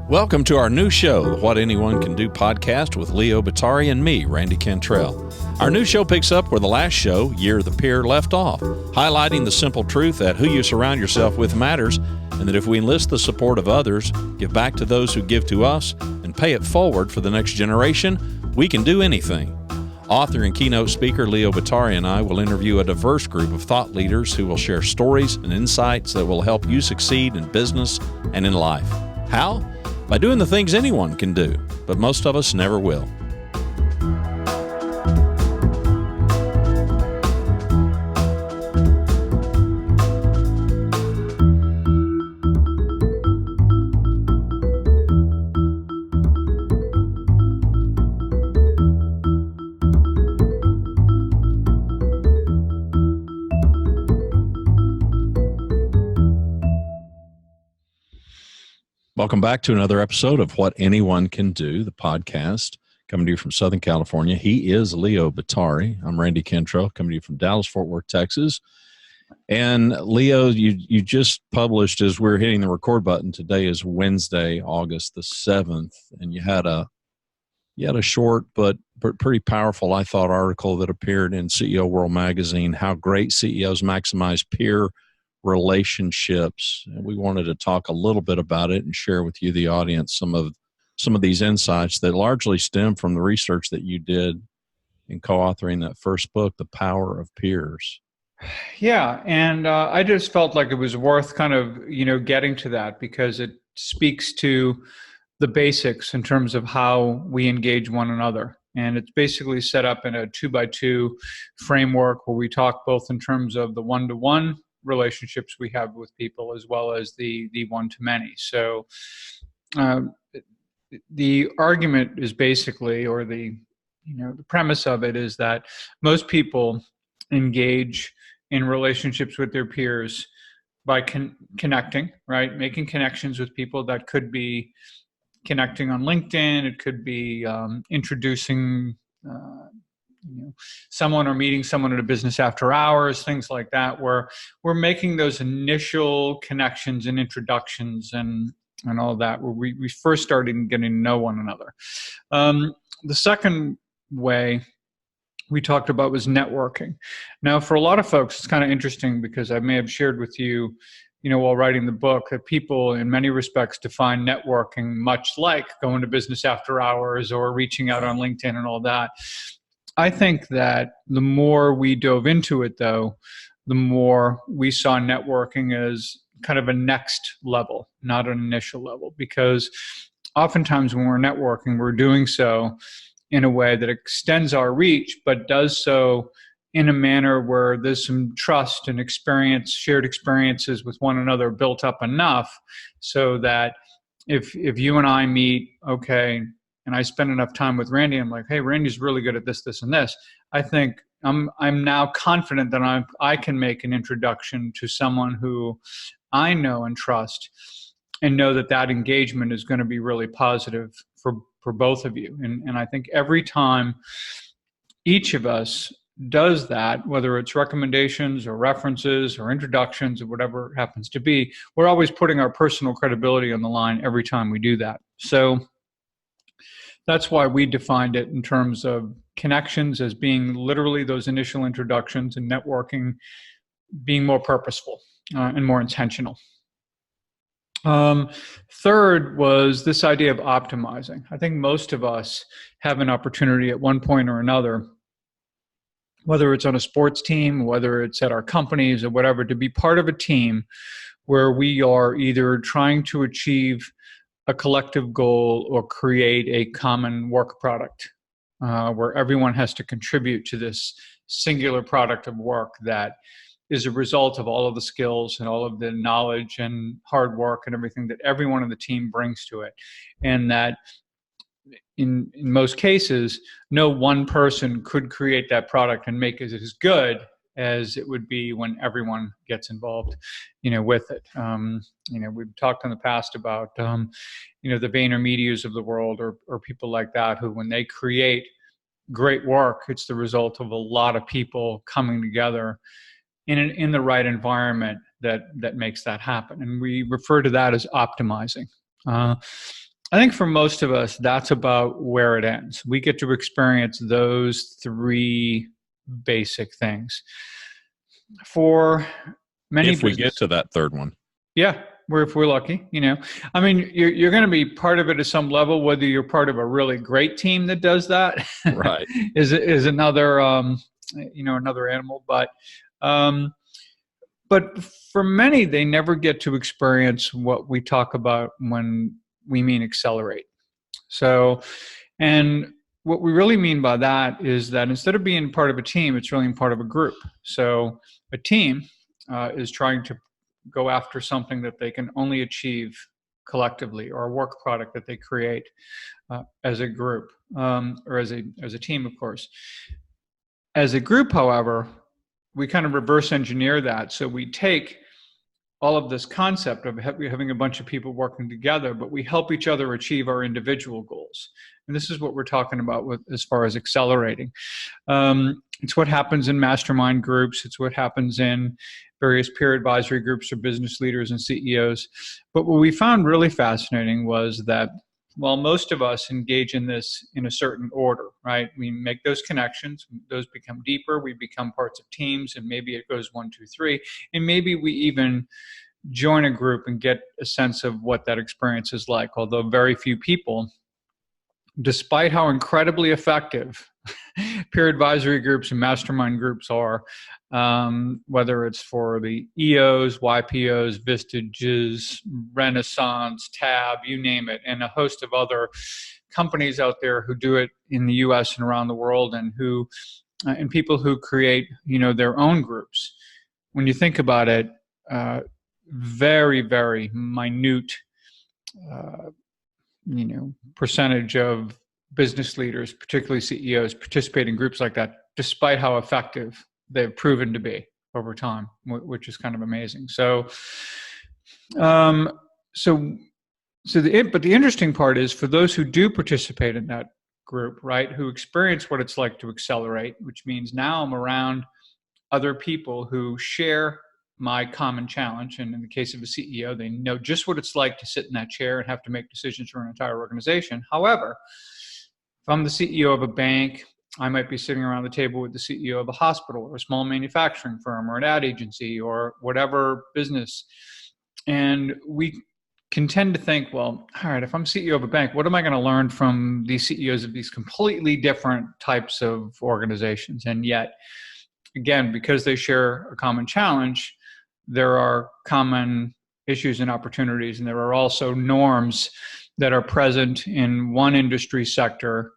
Welcome to our new show, the What Anyone Can Do podcast with Leo Batari and me, Randy Cantrell. Our new show picks up where the last show, Year of the Peer, left off, highlighting the simple truth that who you surround yourself with matters, and that if we enlist the support of others, give back to those who give to us, and pay it forward for the next generation, we can do anything. Author and keynote speaker Leo Batari and I will interview a diverse group of thought leaders who will share stories and insights that will help you succeed in business and in life. How? By doing the things anyone can do, but most of us never will. Welcome back to another episode of What Anyone Can Do, the podcast, coming to you from Southern California. He is Leo Batari. I'm Randy Cantrell, coming to you from Dallas, Fort Worth, Texas. And Leo, you just published, as we're hitting the record button, today is Wednesday, August the 7th, and you had a short but pretty powerful, I thought, article that appeared in CEO World Magazine, How Great CEOs Maximize Peer Relationships. And we wanted to talk a little bit about it and share with you, the audience, some of these insights that largely stem from the research that you did in co-authoring that first book, The Power of Peers. Yeah, and I just felt like it was worth kind of, getting to that because it speaks to the basics in terms of how we engage one another. And it's basically set up in a 2x2 framework where we talk both in terms of the one-to-one relationships we have with people as well as the one-to-many. So the argument is basically, or the premise of it is that most people engage in relationships with their peers by connecting, right? Making connections with people. That could be connecting on LinkedIn. It could be introducing someone or meeting someone at a business after hours, things like that, where we're making those initial connections and introductions and all that, where we first started getting to know one another. The second way we talked about was networking. Now, for a lot of folks, it's kind of interesting because I may have shared with you, while writing the book, that people in many respects define networking much like going to business after hours or reaching out on LinkedIn and all that. I think that the more we dove into it, though, the more we saw networking as kind of a next level, not an initial level, because oftentimes when we're networking, we're doing so in a way that extends our reach, but does so in a manner where there's some trust and shared experiences with one another built up enough so that if you and I meet, okay, and I spend enough time with Randy, I'm like, hey, Randy's really good at this, this, and this. I think I'm now confident that I can make an introduction to someone who I know and trust, and know that engagement is going to be really positive for both of you. And I think every time each of us does that, whether it's recommendations or references or introductions or whatever it happens to be, we're always putting our personal credibility on the line every time we do that. So that's why we defined it in terms of connections as being literally those initial introductions, and networking being more purposeful and more intentional. Third was this idea of optimizing. I think most of us have an opportunity at one point or another, whether it's on a sports team, whether it's at our companies or whatever, to be part of a team where we are either trying to achieve a collective goal or create a common work product where everyone has to contribute to this singular product of work that is a result of all of the skills and all of the knowledge and hard work and everything that everyone on the team brings to it. And that in most cases, no one person could create that product and make it as good as it would be when everyone gets involved, with it. We've talked in the past about, the VaynerMedias of the world or people like that, who, when they create great work, it's the result of a lot of people coming together in the right environment that makes that happen. And we refer to that as optimizing. I think for most of us, that's about where it ends. We get to experience those three basic things. For many, if we get to that third one, yeah, if we're lucky, I mean, you're going to be part of it at some level. Whether you're part of a really great team that does that, right, is another another animal. But for many, they never get to experience what we talk about when we mean accelerate. So, and what we really mean by that is that instead of being part of a team, it's really part of a group. So a team is trying to go after something that they can only achieve collectively, or a work product that they create as a group, or as a team, of course. As a group, however, we kind of reverse engineer that. So we take all of this concept of having a bunch of people working together, but we help each other achieve our individual goals. And this is what we're talking about as far as accelerating. It's what happens in mastermind groups. It's what happens in various peer advisory groups for business leaders and CEOs. But what we found really fascinating was that while most of us engage in this in a certain order, right? We make those connections, those become deeper, we become parts of teams, and maybe it goes 1, 2, 3, and maybe we even join a group and get a sense of what that experience is like, although very few people, despite how incredibly effective peer advisory groups and mastermind groups are, whether it's for the EOs, YPOs, Vistages, Renaissance, Tab, you name it, and a host of other companies out there who do it in the US and around the world, and and people who create, their own groups. When you think about it, very, very minute, percentage of business leaders, particularly CEOs, participate in groups like that, despite how effective they've proven to be over time, which is kind of amazing. But the interesting part is, for those who do participate in that group, right, who experience what it's like to accelerate, which means now I'm around other people who share my common challenge. And in the case of a CEO, they know just what it's like to sit in that chair and have to make decisions for an entire organization. However, if I'm the CEO of a bank, I might be sitting around the table with the CEO of a hospital or a small manufacturing firm or an ad agency or whatever business. And we can tend to think, well, all right, if I'm CEO of a bank, what am I going to learn from these CEOs of these completely different types of organizations? And yet, again, because they share a common challenge, there are common issues and opportunities, and there are also norms that are present in one industry sector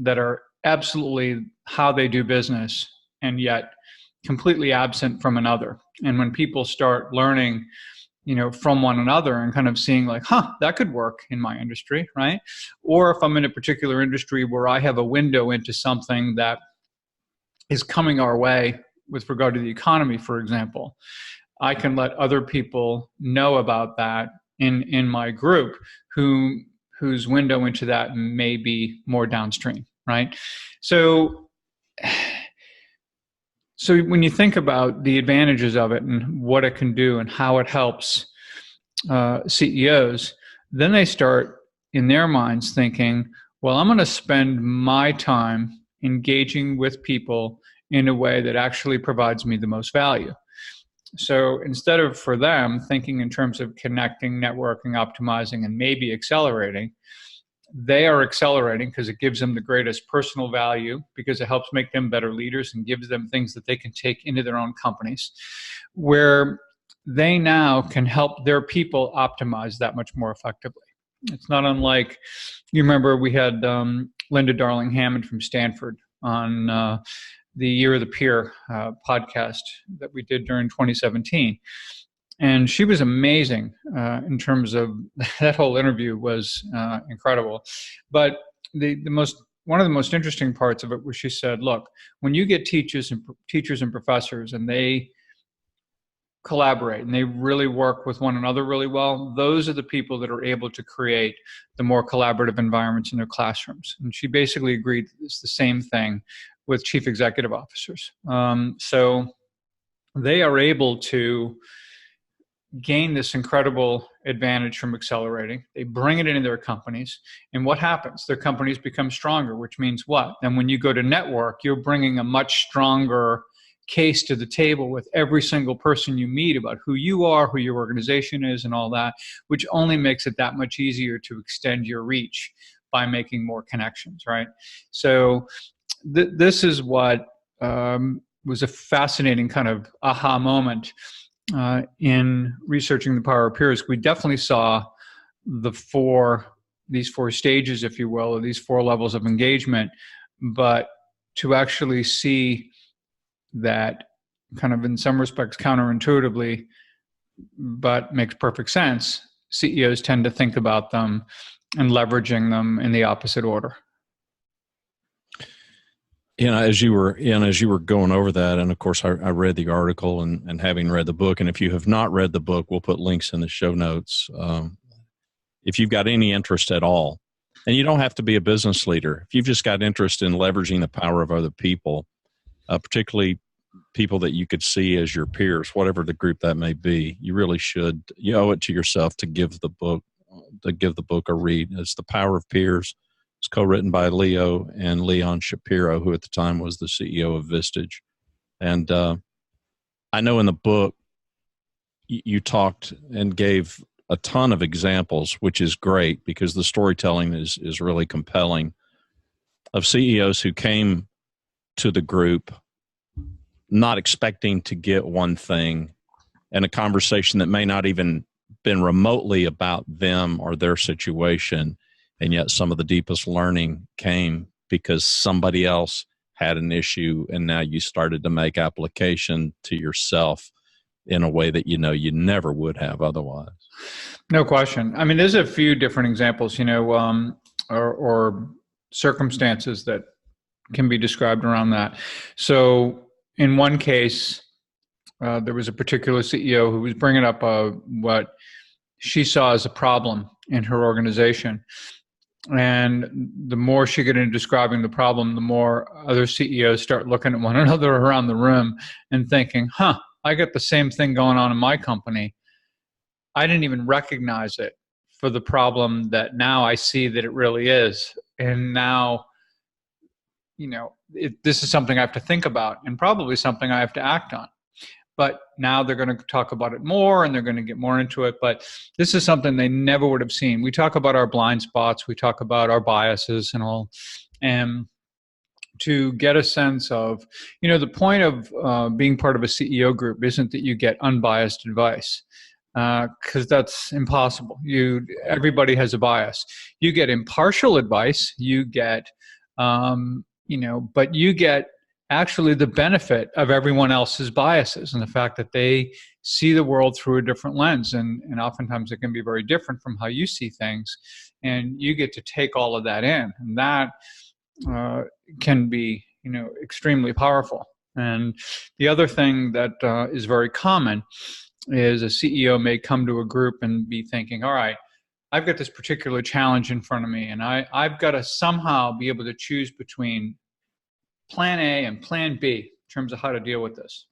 that are absolutely how they do business, and yet completely absent from another. And when people start learning, from one another and kind of seeing like, that could work in my industry, right? Or if I'm in a particular industry where I have a window into something that is coming our way with regard to the economy, for example, I can let other people know about that in my group whose window into that may be more downstream, right? So when you think about the advantages of it and what it can do and how it helps CEOs, then they start in their minds thinking, well, I'm going to spend my time engaging with people in a way that actually provides me the most value. So instead of, for them, thinking in terms of connecting, networking, optimizing, and maybe accelerating, they are accelerating because it gives them the greatest personal value, because it helps make them better leaders and gives them things that they can take into their own companies, where they now can help their people optimize that much more effectively. It's not unlike, you remember we had Linda Darling Hammond from Stanford on the Year of the Peer podcast that we did during 2017. And she was amazing in terms of that whole interview was incredible. But one of the most interesting parts of it was she said, look, when you get teachers and professors and they collaborate and they really work with one another really well, those are the people that are able to create the more collaborative environments in their classrooms. And she basically agreed that it's the same thing with chief executive officers. So they are able to gain this incredible advantage from accelerating. They bring it into their companies. And what happens? Their companies become stronger, which means what? Then when you go to network, you're bringing a much stronger case to the table with every single person you meet about who you are, who your organization is, and all that, which only makes it that much easier to extend your reach by making more connections, right? So this is what was a fascinating kind of aha moment in researching the power of peers. We definitely saw these four stages, if you will, or these four levels of engagement, but to actually see that kind of in some respects counterintuitively, but makes perfect sense, CEOs tend to think about them and leveraging them in the opposite order. As you were going over that, and of course I read the article and having read the book, and if you have not read the book, we'll put links in the show notes. If you've got any interest at all, and you don't have to be a business leader, if you've just got interest in leveraging the power of other people, particularly people that you could see as your peers, whatever the group that may be, you really should. You owe it to yourself to give the book a read. It's The Power of Peers. It's co-written by Leo and Leon Shapiro, who at the time was the CEO of Vistage. And I know in the book you talked and gave a ton of examples, which is great because the storytelling is really compelling, of CEOs who came to the group not expecting to get one thing, and a conversation that may not even been remotely about them or their situation. And yet some of the deepest learning came because somebody else had an issue, and now you started to make application to yourself in a way that you never would have otherwise. No question. I mean, there's a few different examples, or circumstances that can be described around that. So in one case, there was a particular CEO who was bringing up what she saw as a problem in her organization. And the more she got into describing the problem, the more other CEOs start looking at one another around the room and thinking, I got the same thing going on in my company. I didn't even recognize it for the problem that now I see that it really is. And now, this is something I have to think about and probably something I have to act on. But now they're going to talk about it more and they're going to get more into it. But this is something they never would have seen. We talk about our blind spots. We talk about our biases and all. And to get a sense of, the point of being part of a CEO group isn't that you get unbiased advice, because that's impossible. Everybody has a bias. You get impartial advice. You get, but you get actually the benefit of everyone else's biases and the fact that they see the world through a different lens. And oftentimes it can be very different from how you see things. And you get to take all of that in. And that can be, extremely powerful. And the other thing that is very common is a CEO may come to a group and be thinking, all right, I've got this particular challenge in front of me, and I've got to somehow be able to choose between plan A and plan B in terms of how to deal with this.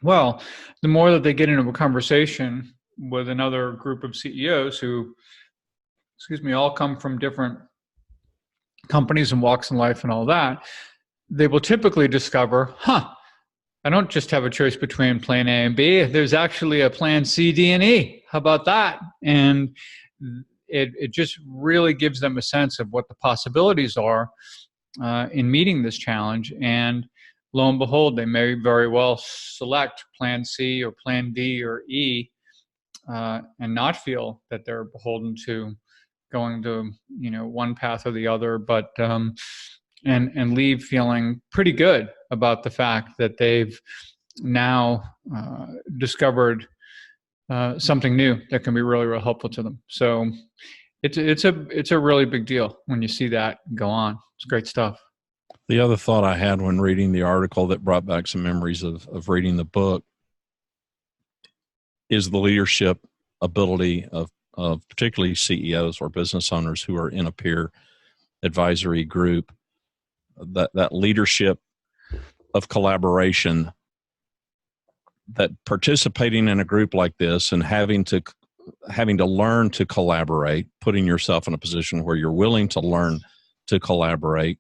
Well, the more that they get into a conversation with another group of CEOs who, all come from different companies and walks in life and all that, they will typically discover, I don't just have a choice between plan A and B. There's actually a plan C, D, and E. How about that? And it just really gives them a sense of what the possibilities are in meeting this challenge. And lo and behold, they may very well select plan C or plan D or E and not feel that they're beholden to going to one path or the other, but and leave feeling pretty good about the fact that they've now discovered something new that can be really, really helpful to them. So it's a really big deal when you see that go on. It's great stuff. The other thought I had when reading the article that brought back some memories of reading the book is the leadership ability of particularly CEOs or business owners who are in a peer advisory group. That leadership of collaboration that participating in a group like this and having to learn to collaborate, putting yourself in a position where you're willing to learn to collaborate,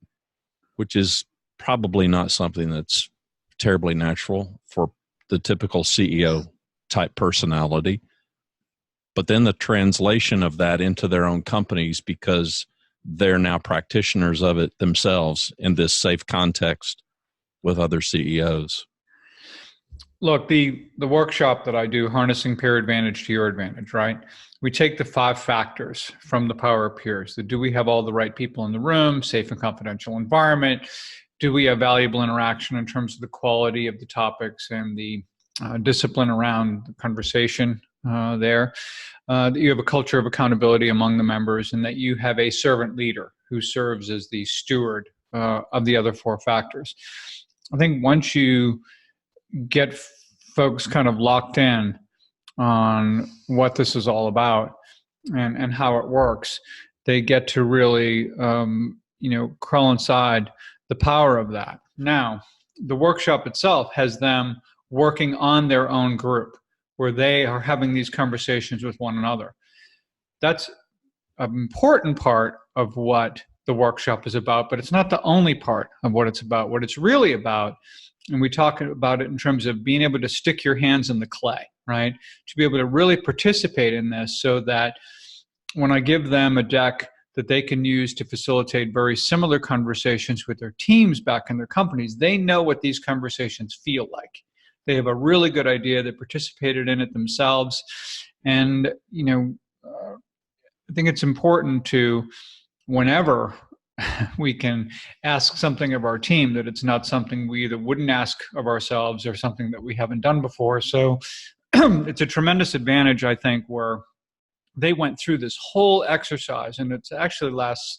which is probably not something that's terribly natural for the typical CEO type personality. But then the translation of that into their own companies, because they're now practitioners of it themselves in this safe context with other CEOs. Look, the workshop that I do, Harnessing Peer Advantage to Your Advantage, right? We take the 5 factors from the Power of Peers. Do we have all the right people in the room, safe and confidential environment? Do we have valuable interaction in terms of the quality of the topics and the discipline around the conversation there? That you have a culture of accountability among the members, and that you have a servant leader who serves as the steward of the other 4 factors. I think once you get folks kind of locked in on what this is all about and how it works, they get to really, crawl inside the power of that. Now, the workshop itself has them working on their own group where they are having these conversations with one another. That's an important part of what the workshop is about, but it's not the only part of what it's about. What it's really about, and we talk about it in terms of being able to stick your hands in the clay, right? To be able to really participate in this so that when I give them a deck that they can use to facilitate very similar conversations with their teams back in their companies, they know what these conversations feel like. They have a really good idea. They participated in it themselves. And, I think it's important to, whenever we can ask something of our team, that it's not something we either wouldn't ask of ourselves or something that we haven't done before. So it's a tremendous advantage, I think, where they went through this whole exercise, and it actually lasts,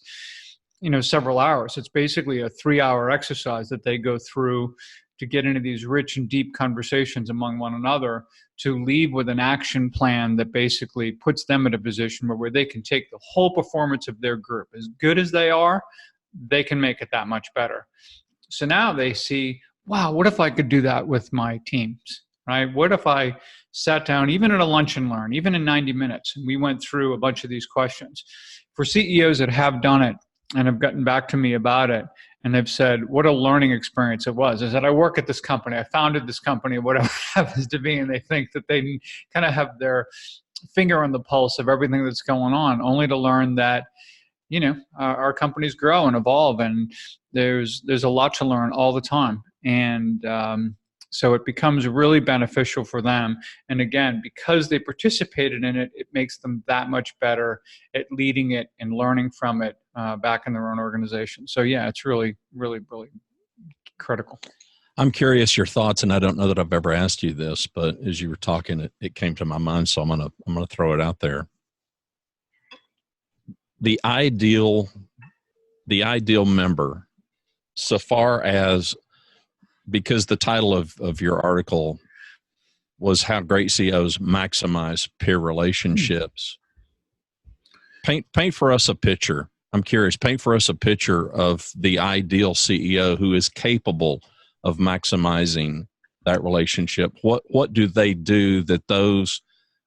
several hours. It's basically a 3-hour exercise that they go through to get into these rich and deep conversations among one another, to leave with an action plan that basically puts them in a position where they can take the whole performance of their group, as good as they are, they can make it that much better. So now they see, wow, what if I could do that with my teams, right? What if I sat down, even at a lunch and learn, even in 90 minutes, and we went through a bunch of these questions. For CEOs that have done it and have gotten back to me about it, and they've said, what a learning experience it was. I said, I work at this company. I founded this company, whatever it happens to be. And they think that they kind of have their finger on the pulse of everything that's going on, only to learn that, our companies grow and evolve, and there's a lot to learn all the time. And so it becomes really beneficial for them. And again, because they participated in it, it makes them that much better at leading it and learning from it back in their own organization. So yeah, it's really, really, really critical. I'm curious your thoughts, and I don't know that I've ever asked you this, but as you were talking, it came to my mind, so I'm gonna throw it out there. The ideal member, so far as, because the title of your article was How Great CEOs Maximize Peer Relationships. Paint for us a picture. I'm curious, paint for us a picture of the ideal CEO who is capable of maximizing that relationship. What do they do that those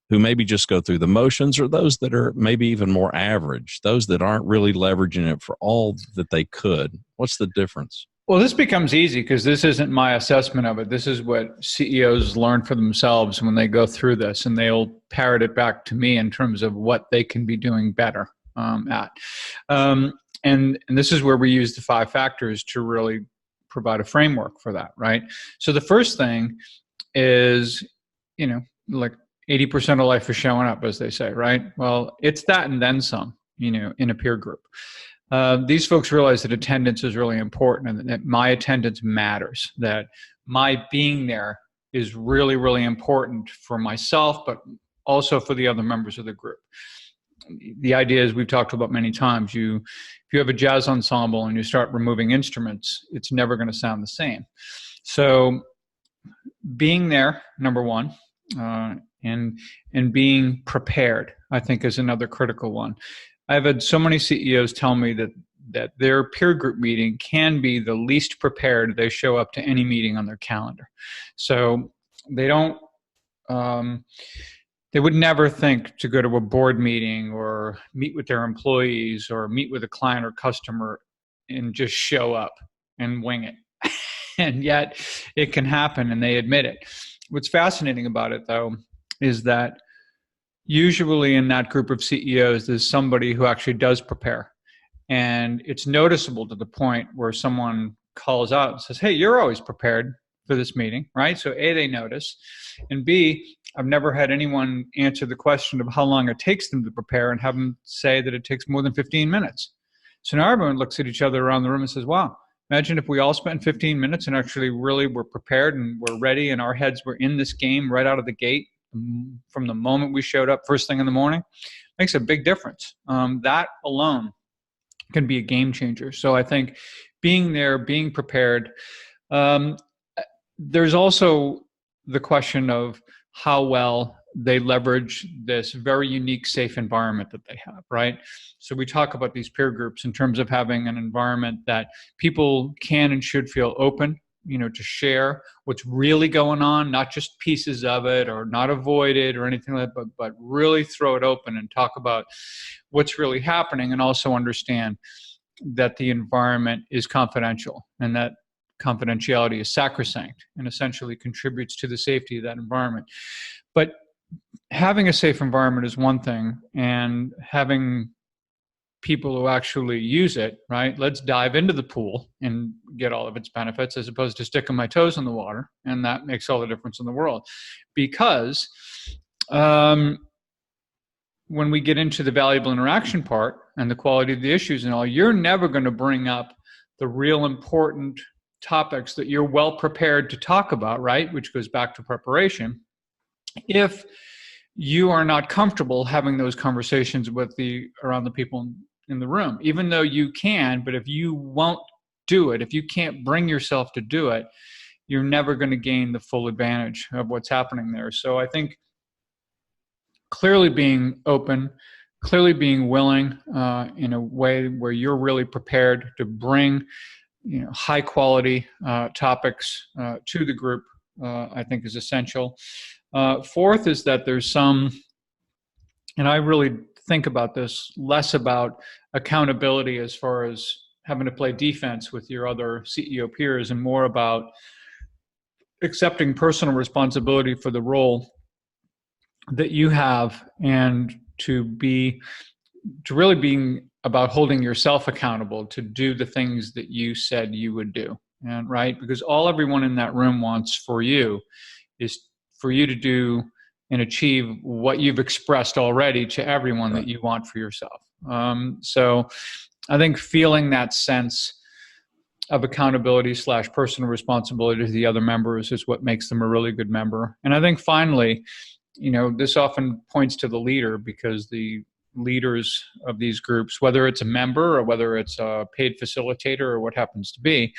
who maybe just go through the motions, or those that are maybe even more average, those that aren't really leveraging it for all that they could? What's the difference? Well, this becomes easy because this isn't my assessment of it. This is what CEOs learn for themselves when they go through this, and they'll parrot it back to me in terms of what they can be doing better at. And this is where we use the 5 factors to really provide a framework for that, right? So the first thing is, like 80% of life is showing up, as they say, right? Well, it's that and then some, in a peer group. These folks realize that attendance is really important, and that my attendance matters, that my being there is really, really important for myself, but also for the other members of the group. The idea is, we've talked about many times, if you have a jazz ensemble and you start removing instruments, it's never going to sound the same. So being there, number one, and being prepared, I think, is another critical one. I've had so many CEOs tell me that their peer group meeting can be the least prepared they show up to any meeting on their calendar. So they don't, they would never think to go to a board meeting or meet with their employees or meet with a client or customer and just show up and wing it. And yet it can happen, and they admit it. What's fascinating about it, though, is that usually in that group of CEOs, there's somebody who actually does prepare. And it's noticeable to the point where someone calls out and says, hey, you're always prepared for this meeting, right? So A, they notice. And B, I've never had anyone answer the question of how long it takes them to prepare and have them say that it takes more than 15 minutes. So now everyone looks at each other around the room and says, wow, imagine if we all spent 15 minutes and actually really were prepared and we're ready and our heads were in this game right out of the gate from the moment we showed up first thing in the morning. Makes a big difference. That alone can be a game changer. So I think being there, being prepared. There's also the question of how well they leverage this very unique, safe environment that they have, right? So we talk about these peer groups in terms of having an environment that people can and should feel open, to share what's really going on, not just pieces of it or not avoid it or anything like that, but really throw it open and talk about what's really happening, and also understand that the environment is confidential and that confidentiality is sacrosanct and essentially contributes to the safety of that environment. But having a safe environment is one thing, and having people who actually use it, right? Let's dive into the pool and get all of its benefits as opposed to sticking my toes in the water. And that makes all the difference in the world. Because when we get into the valuable interaction part and the quality of the issues and all, you're never going to bring up the real important topics that you're well prepared to talk about, right? Which goes back to preparation. If you are not comfortable having those conversations around the people in the room, even though you can, but if you won't do it, if you can't bring yourself to do it, you're never going to gain the full advantage of what's happening there. So I think clearly being open, clearly being willing in a way where you're really prepared to bring high quality topics to the group, I think is essential. Fourth is that there's some, and I really think about this less about accountability as far as having to play defense with your other CEO peers, and more about accepting personal responsibility for the role that you have, and to really being about holding yourself accountable to do the things that you said you would do. And right, because all everyone in that room wants for you is for you to do and achieve what you've expressed already to everyone that you want for yourself. So I think feeling that sense of accountability / personal responsibility to the other members is what makes them a really good member. And I think finally, this often points to the leader, because the leaders of these groups, whether it's a member or whether it's a paid facilitator or what happens to be,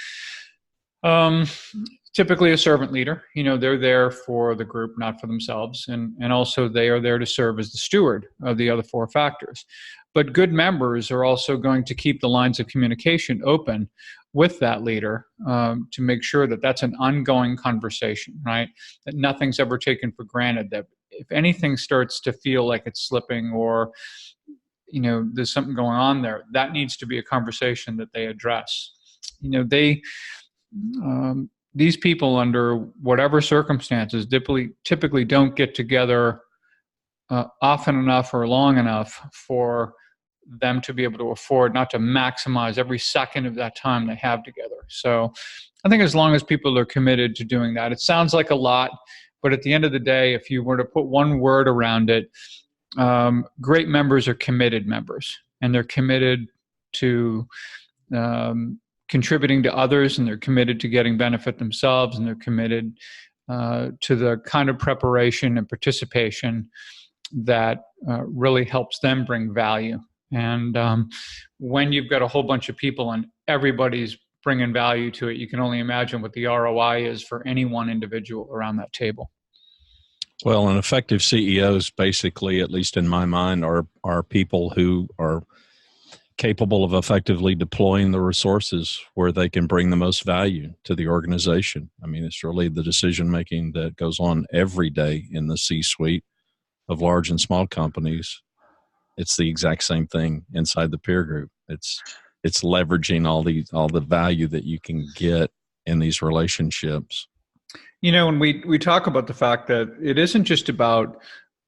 typically a servant leader, they're there for the group, not for themselves. And also they are there to serve as the steward of the other four factors. But good members are also going to keep the lines of communication open with that leader to make sure that that's an ongoing conversation, right? That nothing's ever taken for granted, that if anything starts to feel like it's slipping or, there's something going on there, that needs to be a conversation that they address. These people, under whatever circumstances, typically don't get together often enough or long enough for them to be able to afford not to maximize every second of that time they have together. So I think as long as people are committed to doing that, it sounds like a lot, but at the end of the day, if you were to put one word around it, great members are committed members, and they're committed to contributing to others, and they're committed to getting benefit themselves, and they're committed to the kind of preparation and participation that really helps them bring value. And when you've got a whole bunch of people and everybody's bringing value to it, you can only imagine what the ROI is for any one individual around that table. Well, and effective CEOs, basically, at least in my mind, are people who are capable of effectively deploying the resources where they can bring the most value to the organization. I mean, it's really the decision making that goes on every day in the C-suite of large and small companies. It's the exact same thing inside the peer group. It's leveraging all the value that you can get in these relationships. When we talk about the fact that it isn't just about,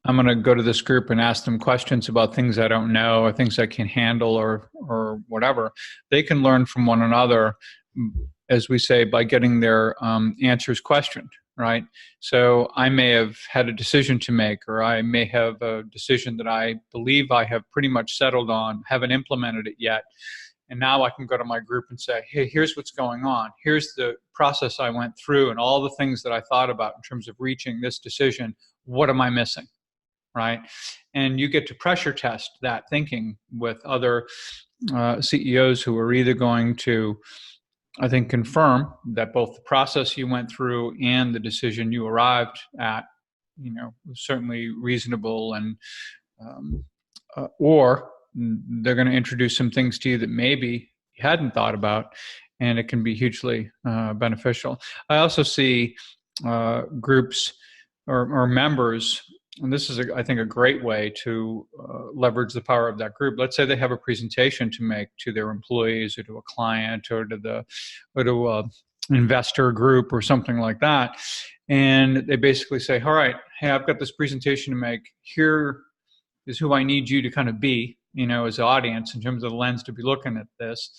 I'm going to go to this group and ask them questions about things I don't know or things I can handle or whatever. They can learn from one another, as we say, by getting their answers questioned, right? So I may have had a decision to make, or I may have a decision that I believe I have pretty much settled on, haven't implemented it yet. And now I can go to my group and say, hey, here's what's going on. Here's the process I went through and all the things that I thought about in terms of reaching this decision. What am I missing? Right? And you get to pressure test that thinking with other CEOs who are either going to, I think, confirm that both the process you went through and the decision you arrived at, was certainly reasonable, and or they're going to introduce some things to you that maybe you hadn't thought about, and it can be hugely beneficial. I also see groups or members, and this is, I think, a great way to leverage the power of that group. Let's say they have a presentation to make to their employees or to a client or to an investor group or something like that. And they basically say, all right, hey, I've got this presentation to make. Here is who I need you to kind of be, as an audience in terms of the lens to be looking at this.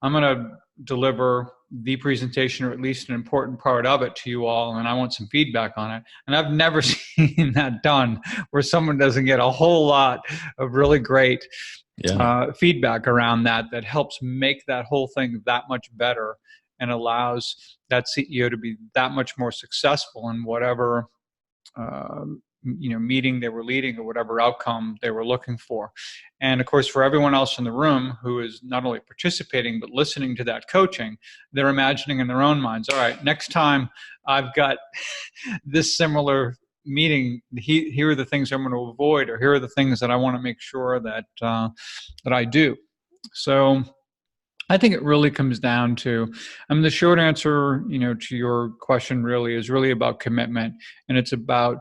I'm going to deliver the presentation, or at least an important part of it, to you all, and I want some feedback on it. And I've never seen that done where someone doesn't get a whole lot of really great feedback around that helps make that whole thing that much better and allows that CEO to be that much more successful in whatever meeting they were leading or whatever outcome they were looking for. And of course, for everyone else in the room who is not only participating but listening to that coaching, they're imagining in their own minds, all right, next time I've got this similar meeting, here are the things I'm going to avoid, or here are the things that I want to make sure that I do. So I think it really comes down to, the short answer, to your question really is really about commitment, and it's about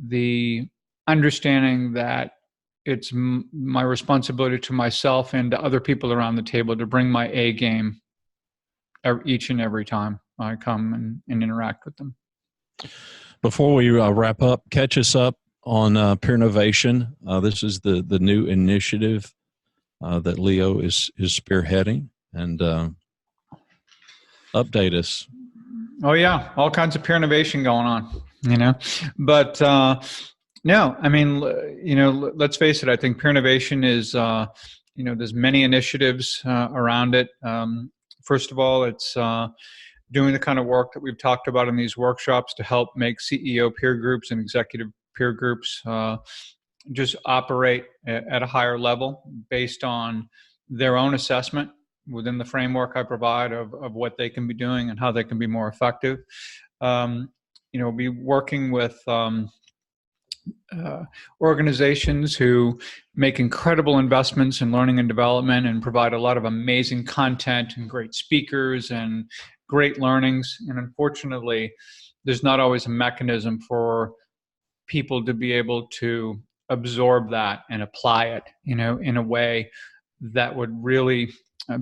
the understanding that it's my responsibility to myself and to other people around the table to bring my A game each and every time I come and interact with them. Before we wrap up, catch us up on Peer Innovation. This is the new initiative that Leo is spearheading, and update us. Oh yeah, all kinds of peer innovation going on, but no, let's face it. I think peer innovation is, there's many initiatives around it. First of all, it's doing the kind of work that we've talked about in these workshops to help make CEO peer groups and executive peer groups just operate at a higher level based on their own assessment within the framework I provide of what they can be doing and how they can be more effective. Be working with organizations who make incredible investments in learning and development and provide a lot of amazing content and great speakers and great learnings. And unfortunately, there's not always a mechanism for people to be able to absorb that and apply it, in a way that would really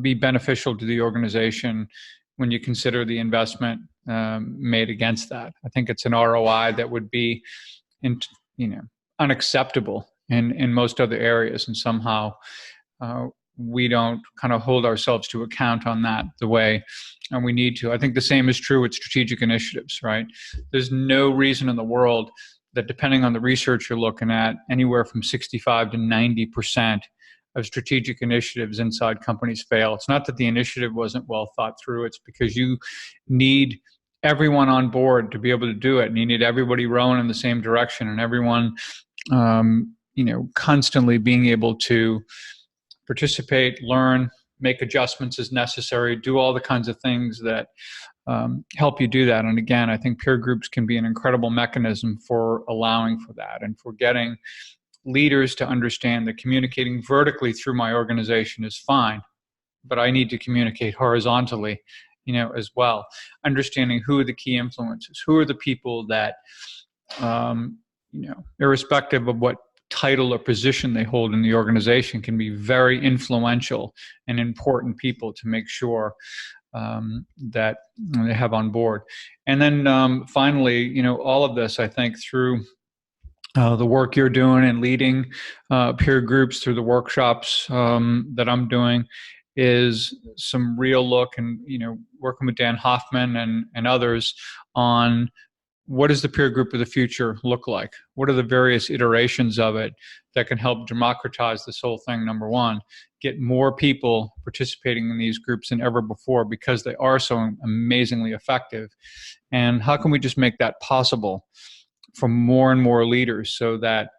be beneficial to the organization when you consider the investment made against that. I think it's an ROI that would be, unacceptable in most other areas, and somehow we don't kind of hold ourselves to account on that the way we need to. I think the same is true with strategic initiatives, right? There's no reason in the world that, depending on the research you're looking at, anywhere from 65 to 90% of strategic initiatives inside companies fail. It's not that the initiative wasn't well thought through. It's because you need everyone on board to be able to do it, and you need everybody rowing in the same direction, and everyone, constantly being able to participate, learn, make adjustments as necessary, do all the kinds of things that help you do that. And again, I think peer groups can be an incredible mechanism for allowing for that and for getting leaders to understand that communicating vertically through my organization is fine, but I need to communicate horizontally, as well. Understanding who are the key influences, who are the people that, irrespective of what title or position they hold in the organization, can be very influential and important people to make sure that they have on board. And then finally, all of this, I think, through the work you're doing and leading peer groups through the workshops that I'm doing, is some real look and, working with Dan Hoffman and others on what does the peer group of the future look like? What are the various iterations of it that can help democratize this whole thing, number one, get more people participating in these groups than ever before because they are so amazingly effective? And how can we just make that possible for more and more leaders so that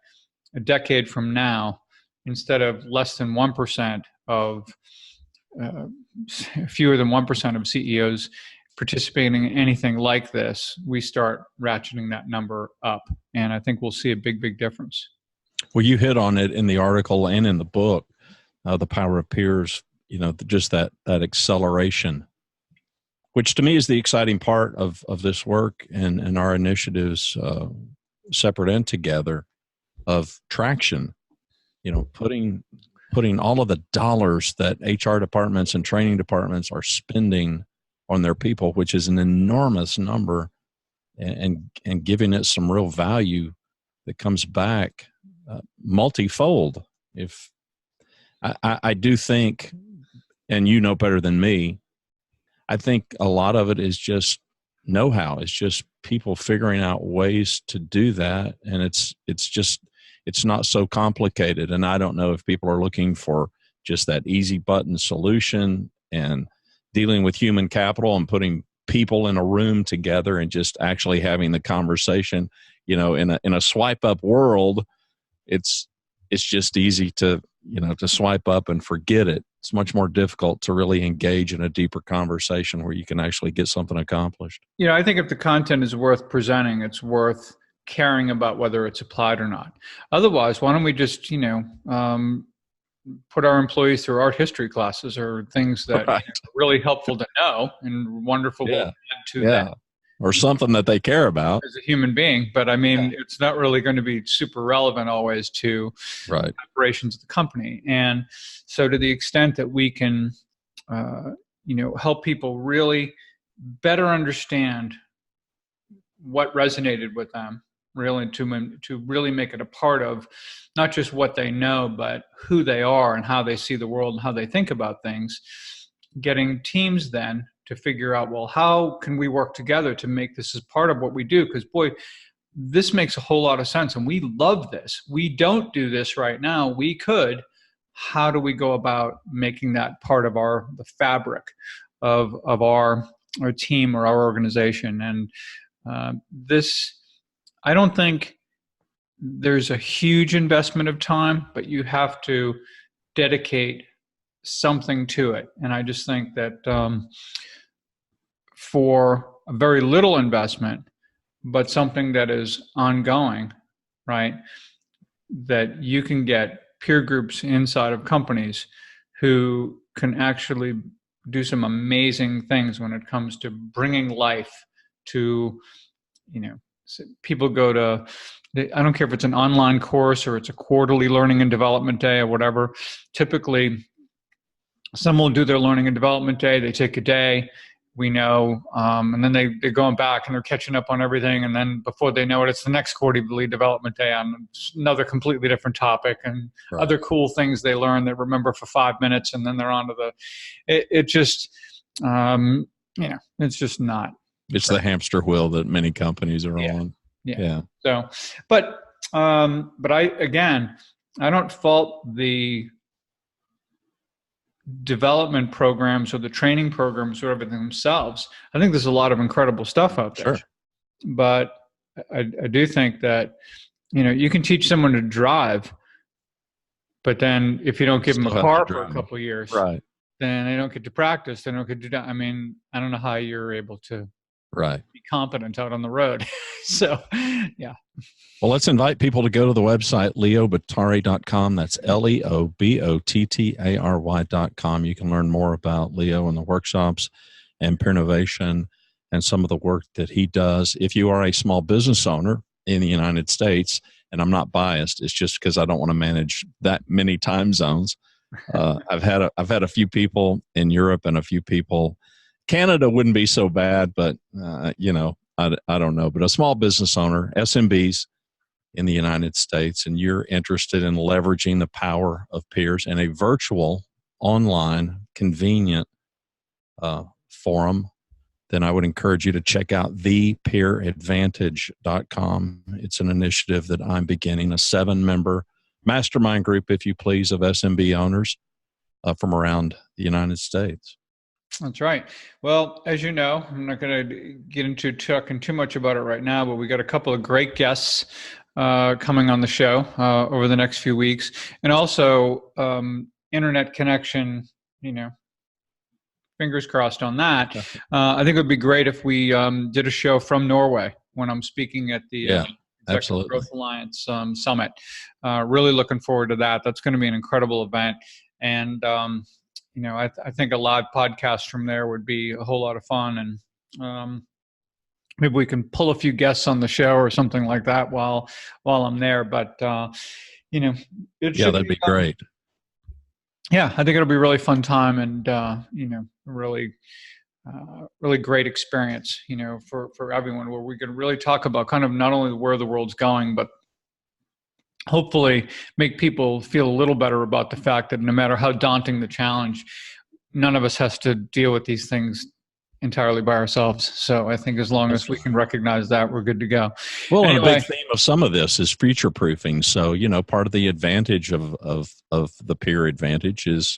a decade from now, instead of less than 1% of, fewer than 1% of CEOs participating in anything like this, we start ratcheting that number up. And I think we'll see a big, big difference. Well, you hit on it in the article and in the book, The Power of Peers, just that acceleration, which to me is the exciting part of this work and our initiatives, separate and together, of traction, putting all of the dollars that HR departments and training departments are spending on their people, which is an enormous number, and giving it some real value that comes back multifold. If I do think, and you know better than me, I think a lot of it is just know-how. It's just people figuring out ways to do that, and it's not so complicated. And I don't know if people are looking for just that easy button solution and dealing with human capital and putting people in a room together and just actually having the conversation. In a swipe up world, it's just easy to swipe up and forget it. It's much more difficult to really engage in a deeper conversation where you can actually get something accomplished. I think if the content is worth presenting, it's worth caring about whether it's applied or not. Otherwise, why don't we just, put our employees through art history classes or things that right. are really helpful to know and wonderful to add to them. Or something that they care about as a human being. But it's not really going to be super relevant always to operations of the company. And so to the extent that we can, help people really better understand what resonated with them, really to really make it a part of not just what they know, but who they are and how they see the world and how they think about things, getting teams then to figure out, well, how can we work together to make this as part of what we do? Because boy, this makes a whole lot of sense and we love this. We don't do this right now. We could. How do we go about making that part of the fabric of our team or our organization? And this, I don't think there's a huge investment of time, but you have to dedicate something to it. And I just think that for a very little investment, but something that is ongoing, right, that you can get peer groups inside of companies who can actually do some amazing things when it comes to bringing life to, people go to, I don't care if it's an online course or it's a quarterly learning and development day or whatever. Typically, someone will do their learning and development day. They take a day, we know, and then they're going back and they're catching up on everything. And then before they know it, it's the next quarterly development day on another completely different topic and other cool things they learn they remember for 5 minutes. And then they're on to it's just not. It's the hamster wheel that many companies are on. Yeah. So, but I don't fault the development programs or the training programs or everything themselves. I think there's a lot of incredible stuff out there. Sure. But I do think that, you can teach someone to drive, but then if you don't give them a car for a couple of years, then they don't get to practice. They don't get to do that. I mean, I don't know how you're able to Right. be competent out on the road. So, yeah. Well, let's invite people to go to the website, leobottari.com. That's LEOBOTTARY.com. You can learn more about Leo and the workshops and Peer Innovation and some of the work that he does. If you are a small business owner in the United States, and I'm not biased, it's just because I don't want to manage that many time zones. I've had a few people in Europe and a few people. Canada wouldn't be so bad, but I don't know. But a small business owner, SMBs in the United States, and you're interested in leveraging the power of peers in a virtual, online, convenient forum, then I would encourage you to check out thepeeradvantage.com. It's an initiative that I'm beginning, a 7-member mastermind group, if you please, of SMB owners from around the United States. That's right. Well, as you know, I'm not going to get into talking too much about it right now, but we got a couple of great guests coming on the show over the next few weeks. And also internet connection, fingers crossed on that. I think it would be great if we did a show from Norway when I'm speaking at the Executive Growth Alliance Summit. Really looking forward to that. That's going to be an incredible event. And, I think a live podcast from there would be a whole lot of fun. And maybe we can pull a few guests on the show or something like that while I'm there. But, that'd be great. Yeah, I think it'll be a really fun time and, really great experience, for everyone, where we can really talk about kind of not only where the world's going, but hopefully make people feel a little better about the fact that no matter how daunting the challenge, none of us has to deal with these things entirely by ourselves. So I think as long as we can recognize that, we're good to go. Well, and a big theme of some of this is future proofing. So, part of the advantage of the peer advantage is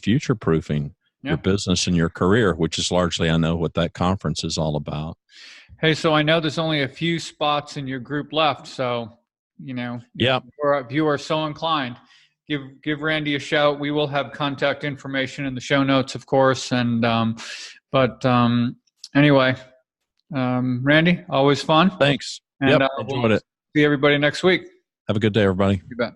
future proofing your business and your career, which is largely, I know, what that conference is all about. Hey, so I know there's only a few spots in your group left. So, if you are so inclined, give Randy a shout. We will have contact information in the show notes, of course. And, anyway, Randy, always fun. Thanks. And enjoyed it. See everybody next week. Have a good day, everybody. You bet.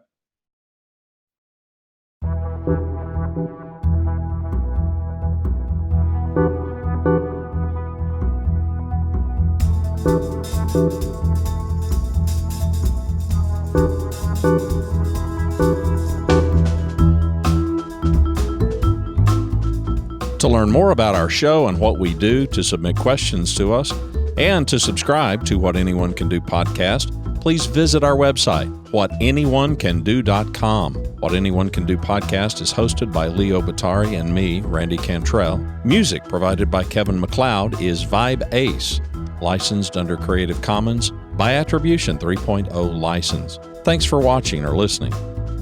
To learn more about our show and what we do, to submit questions to us, and to subscribe to What Anyone Can Do podcast, please visit our website, whatanyonecando.com. What Anyone Can Do podcast is hosted by Leo Bottari and me, Randy Cantrell. Music provided by Kevin MacLeod is Vibe Ace, licensed under Creative Commons by Attribution 3.0 license. Thanks for watching or listening.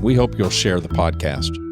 We hope you'll share the podcast.